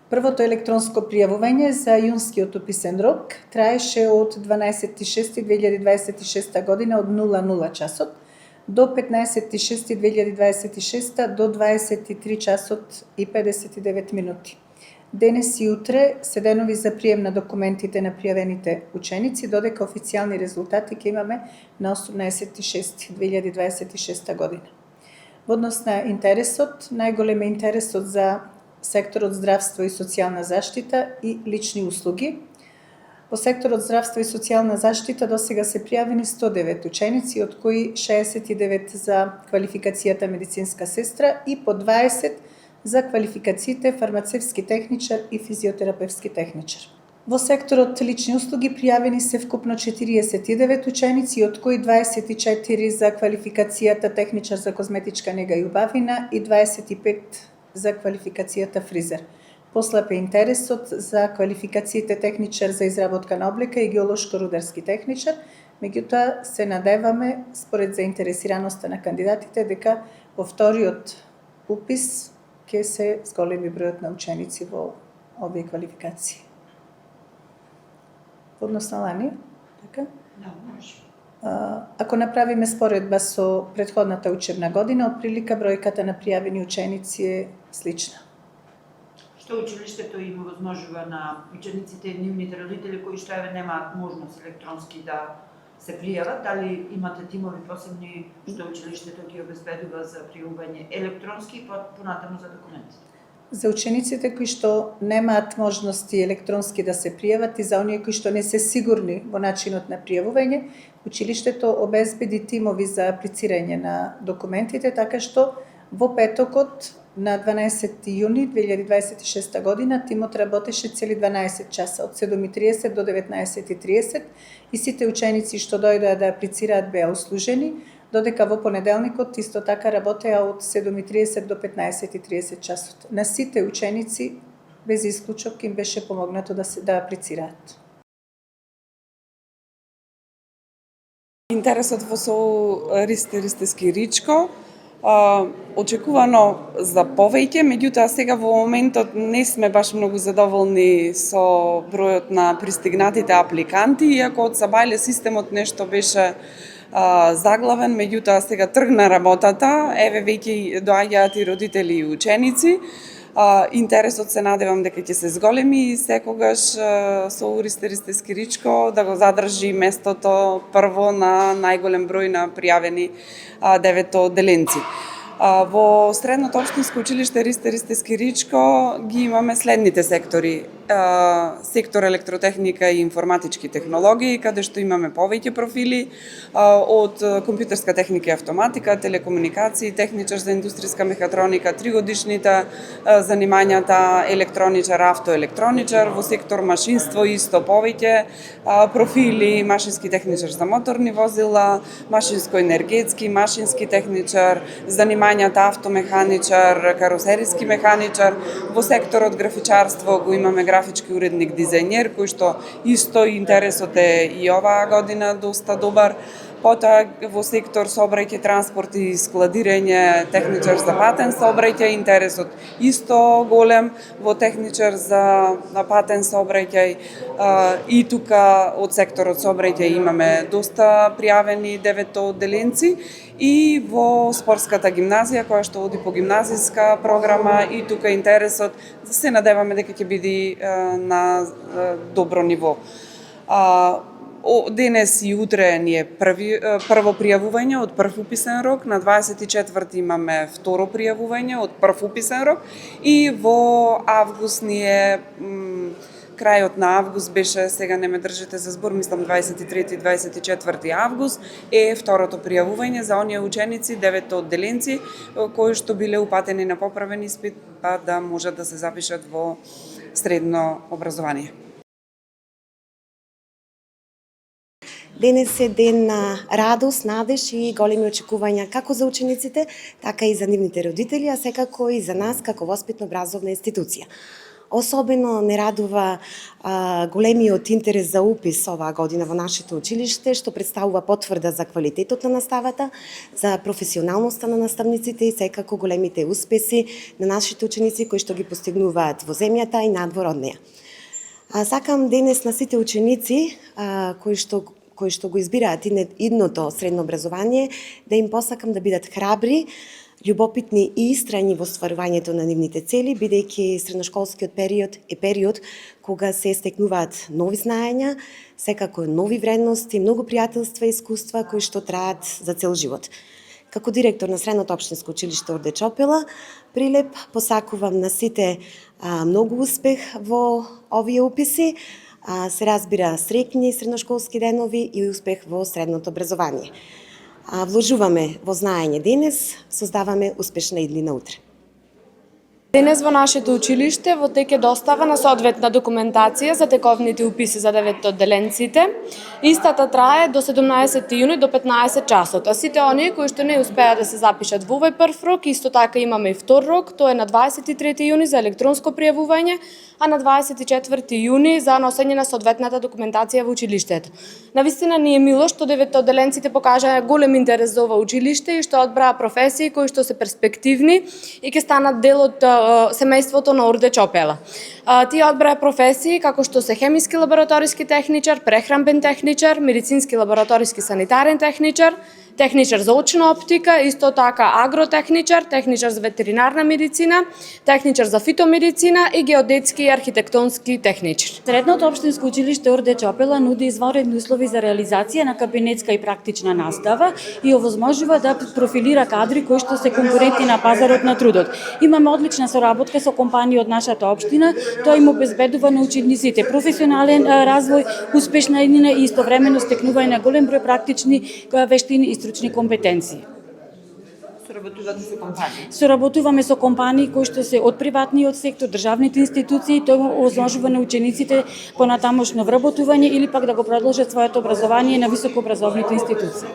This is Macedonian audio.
Првото електронско пријавување за јунскиот уписен рок траеше од 12.6.2026 година од 00 часот до 15.6.2026 до 23 часот и 59 минути. Денес и утре се денови за прием на документите на пријавените ученици, додека официјални резултати ќе имаме на 18.6.2026 година. Во однос на интересот, најголем е интересот за секторот здравство и социјална заштита и лични услуги. Во секторот здравство и социјална заштита досега се пријавени 109 ученици, од кои 69 за квалификацијата медицинска сестра и по 20 за квалификациите фармацевски техничар и физиотерапевски техничар. Во секторот лични услуги пријавени се вкупно 49 ученици, од кои 24 за квалификацијата техничар за козметичка нега и убавина и 25 за квалификацијата фризер. Послаб е интересот за квалификациите техничар за изработка на облека и геолошко-рударски техничар, меѓутоа се надеваме, според заинтересираноста на кандидатите, дека во вториот упис ќе се зголеми бројот на ученици во овие квалификации. Однос на лани, така? Да, може. Ако направиме споредба со претходната учебна година, отприлика бројката на пријавени ученици е слична. Што училиштето има возможува на учениците и нивните родители кои што немаат можност електронски да се пријават, дали имате тимови посебни што училиштето ги обезбедува за пријавување електронски и понатаму за документите? За учениците кои што немаат можности електронски да се пријават и за оние кои што не се сигурни во начинот на пријавување, училиштето обезбеди тимови за аплицирање на документите, така што во петокот на 12 јуни 2026 година тимот работеше цели 12 часа од 7:30 до 19:30 и сите ученици што дојдоа да аплицираат беа услужени, додека во понеделникот исто така работеа од 7:30 до 15:30 часот. На сите ученици без исклучок им беше помогнато да аплицираат. Интересот во СОУ Ристе Ричко очекувано за повеќе, меѓутоа сега во моментот не сме баш многу задоволни со бројот на пристигнатите апликанти, иако од Сабајле системот нешто беше заглавен, меѓутоа сега тргна работата, еве веќе доаѓаат и родители и ученици. Интересот се надевам дека ќе се зголеми и секогаш СОУ Ристе Ричко да го задржи местото прво на најголем број на пријавени 9 одделенци. Во Средното општинско училиште Ристе Ричко ги имаме следните сектори. Сектор електротехника и информатички технологии, каде што имаме повеќе профили од компјутерска техника и автоматика, телекомуникации, техничар за индустријска мехатроника, 3-годишните занимањата електроничар, автоелектроничар, во сектор машинство исто повеќе профили, машински техничар за моторни возила, машинско-енергетски, машински техничар, занимањата автомеханичар, каросериски механичар, во секторот графичарство го имаме графички уредник дизајнер, кој што исто интересот е и оваа година доста добар. Потоа во сектор сообраќај, транспорт и складирање, техничар за патен сообраќај, интересот исто голем во техничар за патен сообраќај и тука од секторот сообраќај имаме доста пријавени 9 одделенци и во спортската гимназија која што оди по гимназиска програма и тука интересот се надеваме дека ќе биде на добро ниво. Денес и утре ни е прво пријавување од прв уписен рок, на 24 имаме второ пријавување од прв уписен рок и во август ни е крајот на август беше, сега не ме држите за збор, мислам 23 и 24 август е второто пријавување за оние ученици, 9 одделенци кои што биле упатени на поправен испит па да можат да се запишат во средно образование. Денес е ден на радост, надеж и големи очекувања како за учениците, така и за нивните родители, а секако и за нас како воспитно-образовна институција. Особено не радува големиот интерес за упис оваа година во нашето училиште, што представува потврда за квалитетот на наставата, за професионалноста на наставниците и секако големите успеси на нашите ученици кои што ги постигнуваат во земјата и надвор од неа. Сакам денес на сите ученици кои што го избираат идното средно образование да им посакам да бидат храбри, љубопитни и истрајни во стварувањето на нивните цели, бидејќи средношколскиот период е период кога се стекнуваат нови знаења, секако нови вредности, многу пријателства и искуства кои што траат за цел живот. Како директор на Средното општинско училиште Орде Чопела, Прилеп, посакувам на сите многу успех во овие уписи, се разбира среќни средношколски денови и успех во средното образование. Вложуваме во знаење денес, создаваме успешна иднина утре. Денес во нашето училиште во тек е достава на соодветна документација за тековните уписи за 9-одделенците. Истата трае до 17 јуни до 15 часот, а сите оние кои што не успеа да се запишат во овој прв рок, исто така имаме и втор рок, тоа е на 23 јуни за електронско пријавување, а на 24 јуни за носење на соодветната документација во училиштето. Навистина ни е мило што 9-одделенците покажаа голем интерес за ова училиште и што одбраа професии кои што се перспективни и ќе станат дел од семејството на Орде Чопела. Тие одбраа професии како што се хемиски лабораториски техничар, прехранбен техничар, медицински лабораториски санитарен техничар, техничар за очна оптика, исто така агротехничар, техничар за ветеринарна медицина, техничар за фитомедицина и геодетски и архитектонски техничар. Средното општинско училиште Орде Чопела нуди извонредни услови за реализација на кабинетска и практична настава и овозможува да профилира кадри кои што се конкурентни на пазарот на трудот. Имаме одлична соработка со компании од нашата општина, тоа им обезбедува на учениците професионален развој, успешна иднина и истовремено стекнување на голем број практични вештини и стручни компетенции. Соработувате со компании? Соработуваме со компании кои што се од приватниот сектор, државните институции, тоа овозможува на учениците понатамошно вработување или пак да го продолжат своето образование на високообразовните институции.